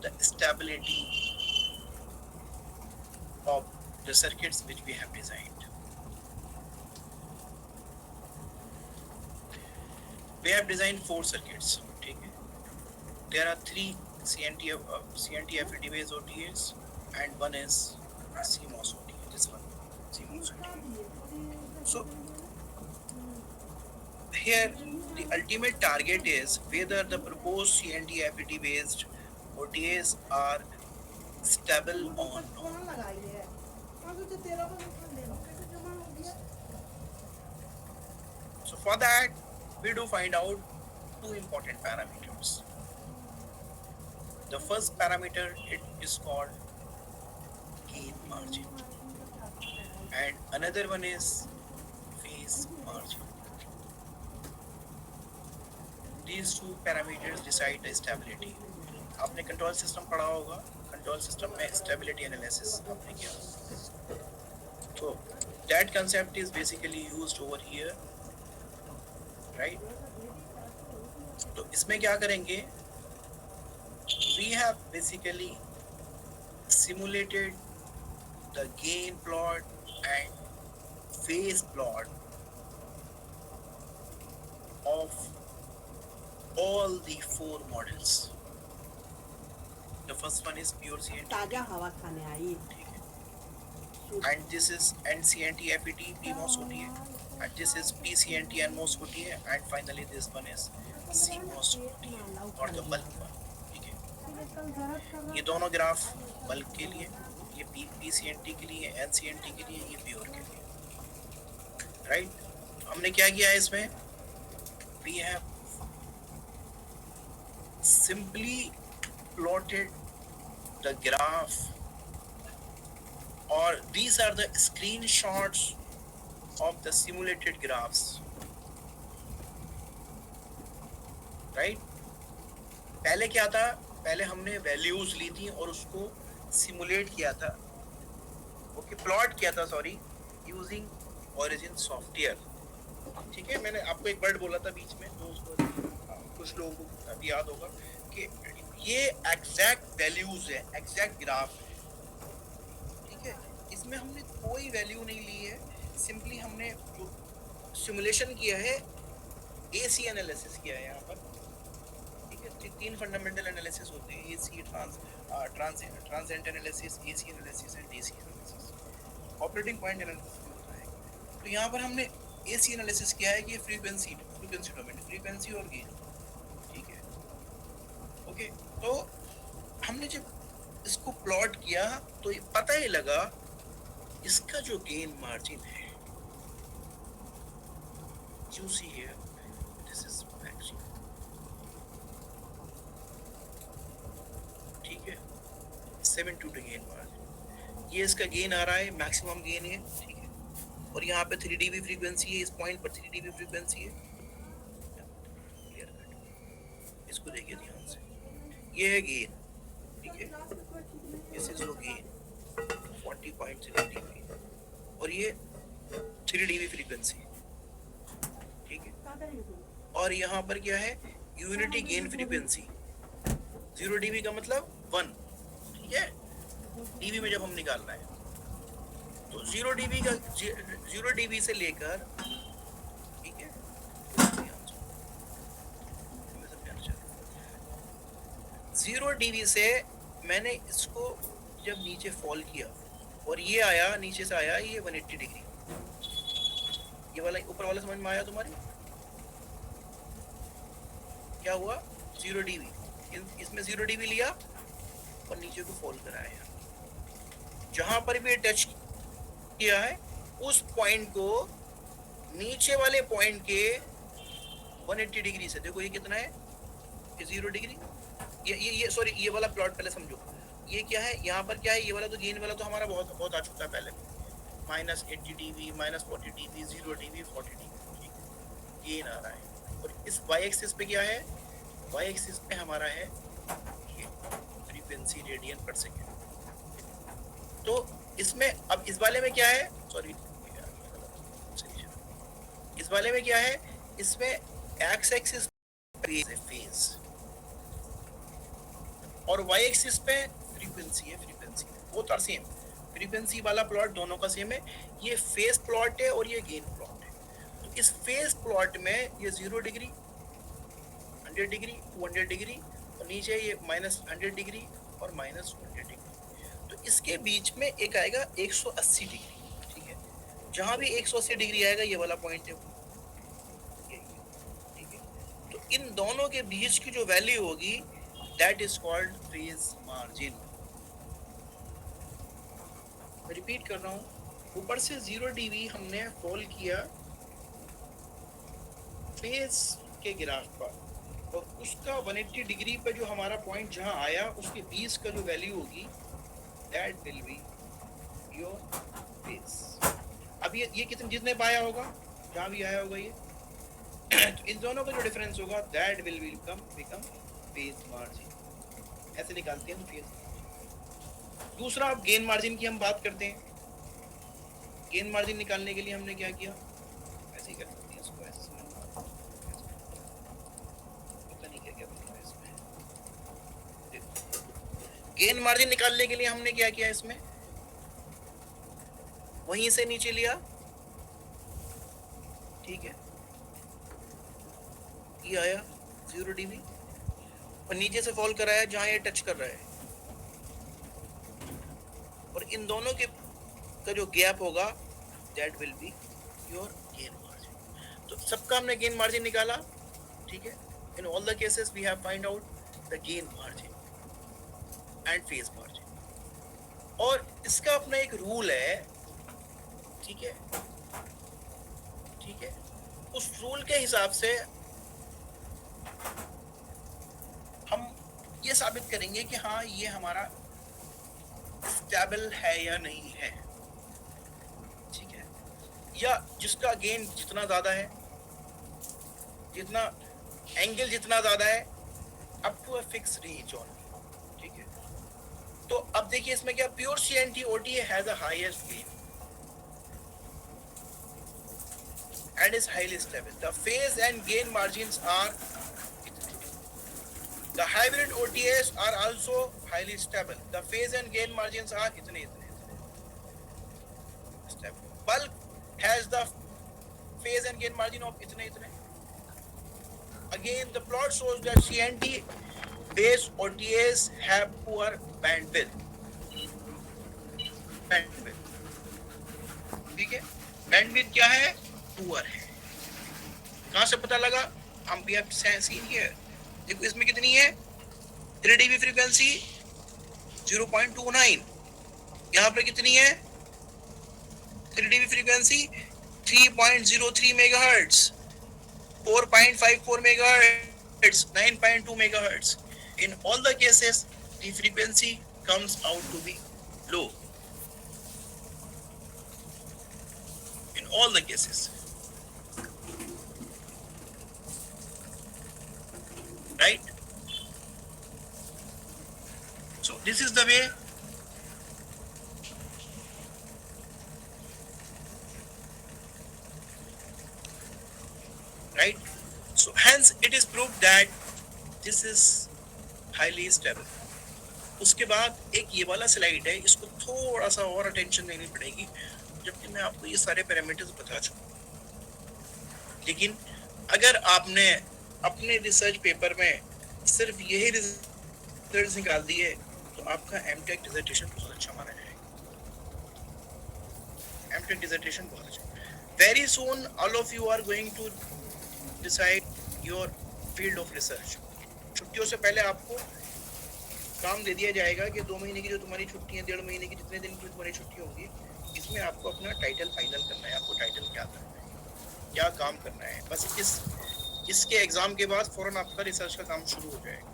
the stability of the circuits which we have designed. We have designed 4 circuits. Okay. There are 3 CNT FET based OTAs and one is CMOS OTA. This one, CMOS OTA. So here the ultimate target is whether the proposed CNT FET based OTAs are stable or not. So for that, we do find out 2 important parameters. The first parameter, it is called gain margin, and another one is phase margin. These 2 parameters decide the stability. आपने control system पढ़ा होगा, control system में stability analysis आपने किया. So that concept is basically used over here, right? तो इसमें क्या करेंगे? We have basically simulated the gain plot and phase plot of all the 4 models. The first one is pure CNT. ताजा हवा खाने आई. And this is NCNT FET PMOS OTA, and this is PCNT NMOS OTA, and finally this one is CMOS OTA or the bulk one. ठीक है. ये दोनों graph bulk के लिए, ये PCNT के लिए, NCNT के लिए, ये प्योर के लिए. राइट? हमने क्या किया है इसमें? We have simply plotted the graph, or these are the screenshots of the simulated graphs, right? पहले क्या था? पहले हमने वैल्यूज ली थी और उसको सिमुलेट किया था, ओके, प्लॉट किया था, सॉरी, यूजिंग ओरिजिन सॉफ्टवेयर. ठीक है, मैंने आपको एक वर्ड बोला था बीच में, दोस्तों कुछ लोगों को अभी याद होगा कि ये एग्जैक्ट वैल्यूज है, एग्जैक्ट ग्राफ है. ठीक है, इसमें हमने कोई वैल्यू नहीं ली है, सिंपली हमने जो सिमुलेशन किया है, एसी एनालिसिस किया है यहाँ पर. ठीक है, 3 फंडामेंटल एनालिसिस होते हैं, AC transient analysis, AC analysis and DC analysis. Operating point analysis होता है. तो यहाँ पर हमने एसी एनालिसिस किया है कि ये फ्रीक्वेंसी डोमेन, फ्रीक्वेंसी और गेन. ठीक है, ओके. तो हमने जब इसको प्लॉट किया तो ये पता ही लगा इसका जो गेन मार्जिन है, you see here, this is maximum. ठीक है, 722 गेन मार्जिन, ये इसका गेन आ रहा है, मैक्सिमम गेन है. ठीक है, और यहाँ पे 3 dB फ्रीक्वेंसी है, इस पॉइंट पर 3 dB फ्रीक्वेंसी है. क्लियर कट, इसको देखिए ध्यान से, ये है गेन. ठीक है, this is your gain 40.3 dB, और ये 3 dB फ्रीक्वेंसी. ठीक है, और यहाँ पर क्या है? Unity gain frequency. 0 dB का मतलब 1. ठीक है, dB में जब हम निकाल रहे हैं तो 0 dB का 0 dB से लेकर, ठीक है, 0 dB से मैंने इसको जब नीचे फॉल किया और ये आया, नीचे से आया ये 180 डिग्री. ये वाला ऊपर वाला समझ में आया तुम्हारे? क्या हुआ? 0 dB, इसमें 0 dB लिया और नीचे को फॉल कराया. जहां पर भी टच किया है उस पॉइंट को नीचे वाले पॉइंट के 180 डिग्री से, देखो ये कितना है, ये 0 डिग्री. ये सॉरी, ये वाला प्लॉट पहले समझो. ये क्या है? यहाँ पर क्या है? ये वाला तो गेन वाला तो हमारा बहुत आ चुका है पहले, -80 dB, -40 dB, 0 dB, 40 dB. Gain आ रहा है. और इस y एक्सिस पे क्या है? y एक्सिस पे हमारा है फ्रीक्वेंसी रेडियन पर सेकेंड. तो इसमें अब इस वाले में क्या है? सॉरी, इस वाले में क्या है? इसमें x एक्सिस फेज, और y एक्सिस पे फ्रीक्वेंसी है, frequency both are same, frequency वाला प्लॉट दोनों का सेम है। ये फेज प्लॉट है और ये गेन प्लॉट है। तो इस फेज प्लॉट में ये 0 डिग्री, 100 डिग्री, 200 डिग्री और नीचे ये -100 डिग्री और -100 डिग्री। तो इसके बीच में एक आएगा 180 डिग्री, ठीक है। जहां भी 180 डिग्री आएगा ये वाला पॉइंट है, ठीक है। तो इन दोनों के बीच की जो वैल्यू होगी that is called phase margin. मैं रिपीट कर रहा हूं, ऊपर से 0 डिग्री हमने फॉल किया फेज के ग्राफ पर और उसका 180 डिग्री पे जो हमारा पॉइंट जहां आया उसके बीच का जो वैल्यू होगी that will be your phase. अब ये कितने जितने पाया होगा जहां भी आया होगा ये तो इन दोनों का जो डिफरेंस होगा that will become phase margin. ऐसे निकालते हैं हम फेज। दूसरा अब गेन मार्जिन की हम बात करते हैं। गेन मार्जिन निकालने के लिए हमने क्या किया, ऐसे ही कर सकते हैं इसको, ऐसे पता नहीं क्या क्या बनता है इसमें। गेन मार्जिन निकालने के लिए हमने क्या किया, इसमें वहीं से नीचे लिया, ठीक है, ये आया 0 डिग्री और नीचे से फॉल कराया जहां ये टच कर रहा है और इन दोनों के का जो गैप होगा that will be your gain margin. तो सबका हमने गेन मार्जिन निकाला, ठीक है। In all the cases we have find out the gain margin and phase margin. और इसका अपना एक रूल है, ठीक है, ठीक है। उस रूल के हिसाब से हम ये साबित करेंगे कि हाँ ये हमारा स्टेबल है या नहीं है, ठीक है। या जिसका गेन जितना ज्यादा है, जितना एंगल जितना ज्यादा है up to a fix range on, ठीक है। तो अब देखिए इसमें क्या, pure CNT OTA has a highest gain and is highly stable. The phase and gain margins are, the hybrid OTAs are also highly stable. The phase and gain margins are itne stable. Bulk has the phase and gain margin of itne. Again, the plot shows that CNT based OTAs have poor bandwidth. ठीक है, bandwidth क्या है, poor है। कहां से पता लगा, हम भी अब सीन है। देखो इसमें कितनी है, 3 dB फ्रीक्वेंसी 0.29, यहाँ पे कितनी है 3 dB frequency 3.03 megahertz, 4.54 megahertz, 9.2 megahertz. In all the cases, the frequency comes out to be low. In all the cases, right? So this is the way right? So hence it is proved that this is highly stable. उसके बाद एक ये वाला slide है, इसको थोड़ा सा और अटेंशन देनी पड़ेगी, जबकि मैं आपको ये सारे पैरामीटर्स बता चुका। लेकिन अगर आपने अपने रिसर्च पेपर में सिर्फ यही रिजल्ट्स निकाल दिए तो आपका एमटेक डिसर्टेशन बहुत अच्छा माना जाएगा। एमटेक डिसर्टेशन बहुत अच्छा। Very soon all of you are going to decide your field of research. छुट्टियों से पहले आपको काम दे दिया जाएगा कि 2 महीने की जो तुम्हारी छुट्टी है, 1.5 महीने की जितने दिन की तुम्हारी छुट्टी होगी, इसमें आपको अपना टाइटल फाइनल करना है। आपको टाइटल क्या करना है, क्या काम करना है, बस इसके एग्जाम के बाद फौरन आपका रिसर्च का काम शुरू हो जाएगा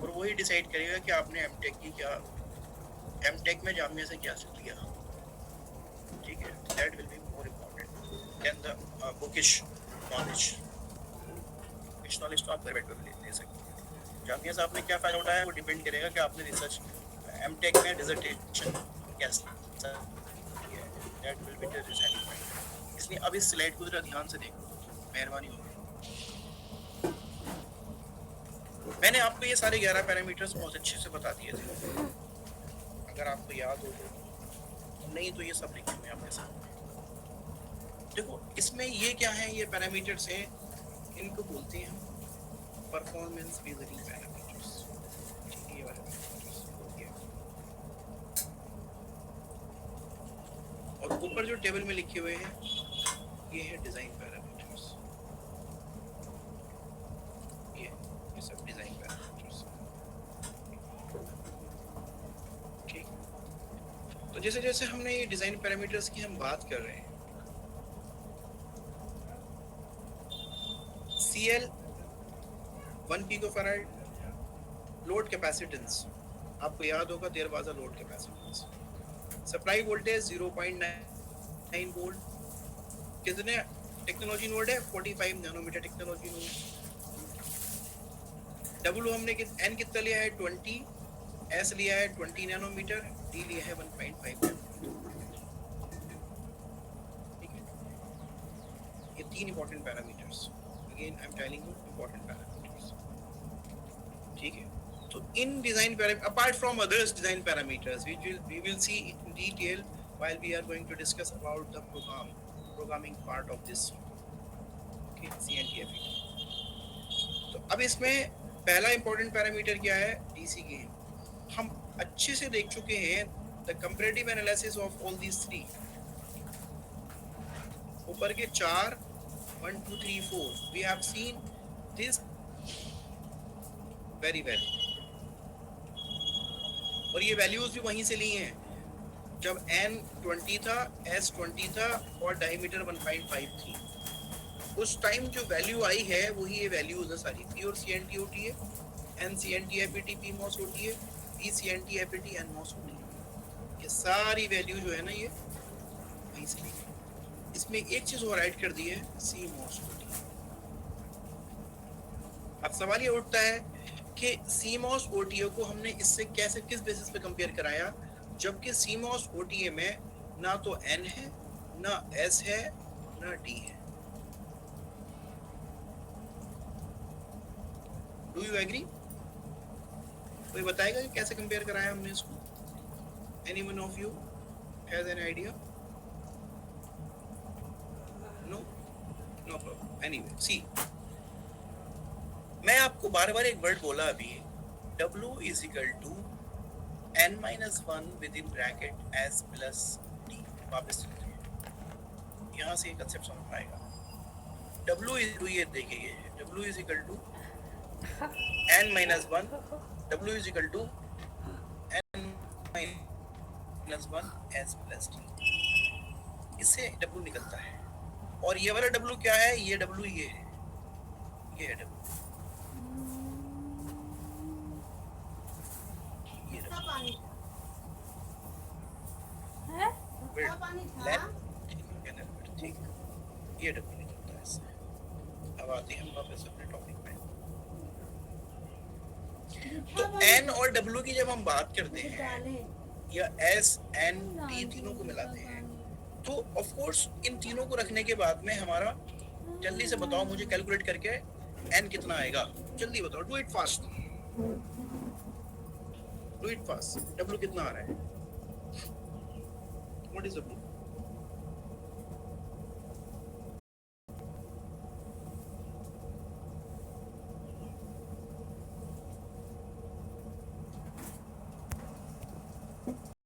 और वही डिसाइड करेगा कि आपने एमटेक की क्या, एमटेक में जामिया से क्या सीख लिया, ठीक है। That will be more important then the bookish knowledge. Bookish knowledge तो आप घर बैठकर ले सकते हैं। जामिया से आपने क्या फायदा उठाया है वो डिपेंड करेगा कि आपने रिसर्च एमटेक में डिसर्टेशन कैसे, that will be the deciding. इसलिए अब इस स्लाइड को जरा ध्यान से देखो, मेहरबानी होगी। मैंने आपको ये सारे 11 पैरामीटर्स बहुत अच्छे से बता दिए थे, अगर आपको याद हो तो, नहीं तो ये सब लिखे हुए आपके सामने। देखो इसमें ये क्या है, ये पैरामीटर्स हैं, इनको बोलते हैं हम परफॉर्मेंस मेजरिंग पैरामीटर्स। ये वाले पैरामीटर्स हो गया। और ऊपर जो टेबल में लिखे हुए हैं ये है डिजाइन पैरामीटर्स, ये सब डिजाइन पैरामीटर्स। ठीक, तो जैसे जैसे हमने ये डिजाइन पैरामीटर्स की हम बात कर रहे हैं, CL 1 पिकोफैराड, लोड कैपेसिटेंस आपको याद होगा, there was a load capacitance, supply voltage 0.9 volt, कितने टेक्नोलॉजी नोड है, 45 नैनोमीटर टेक्नोलॉजी नोड। W हमने N कितना लिया है 20, S लिया है 20 नैनोमीटर, D लिया है 1.5 नैनोमीटर। ठीक है, ये तीन important parameters, again I am telling you important parameters. ठीक है, तो इन design apart from others design parameters we will see in detail while we are going to discuss about the programming part of this, okay, CNTFE। तो अब इसमें पहला important parameter क्या है, DC gain. हम अच्छे से देख चुके हैं the comparative analysis of all these three, ऊपर के चार 1 2 3 4 we have seen this very well, और ये वैल्यूज भी वहीं से ली हैं जब N 20 था, S 20 था और डायमीटर 1.5 थी। उस टाइम जो वैल्यू आई है वही ये वैल्यूज है सारी। P और CNT होती है, N CNT FET P MOS होती है, P CNT FET N MOS होती है। ये सारी वैल्यू जो है ना ये वहीं से ली है। इसमें एक चीज और ऐड कर दी है, C MOS होती है। अब सवाल ये उठता है कि CMOS OTA को हमने इससे कैसे, किस बेसिस पे कंपेयर कराया, जबकि CMOS OTA में ना तो N है, ना S है, ना D है। Do you agree? कोई बताएगा कि कैसे कंपेयर कराया हमने इसको? Anyone of you has an idea? No? No problem. Anyway, see. मैं आपको बार बार एक वर्ड बोला अभी, W is equal to N-1 within bracket S plus D। वापस यहाँ से कंसेप्ट समझ पाएगा। W इज टू, ये देखिए, W is equal to N-1, W is equal to N-1 S plus D। इससे W निकलता है, और ये वाला W क्या है, ये W ये है, ये है W। ठीक, ये डब्ल्यू निकलता है इससे। अब आते हैं हम वापस अपने टॉपिक पे। तो N और W की जब हम बात करते हैं या S, N, D तीनों को मिलाते हैं, तो ऑफ कोर्स इन तीनों को रखने के बाद में हमारा, जल्दी से बताओ मुझे कैलकुलेट करके N कितना आएगा, जल्दी बताओ, do it fast, do it fast. W कितना आ रहा है, व्हाट इज W?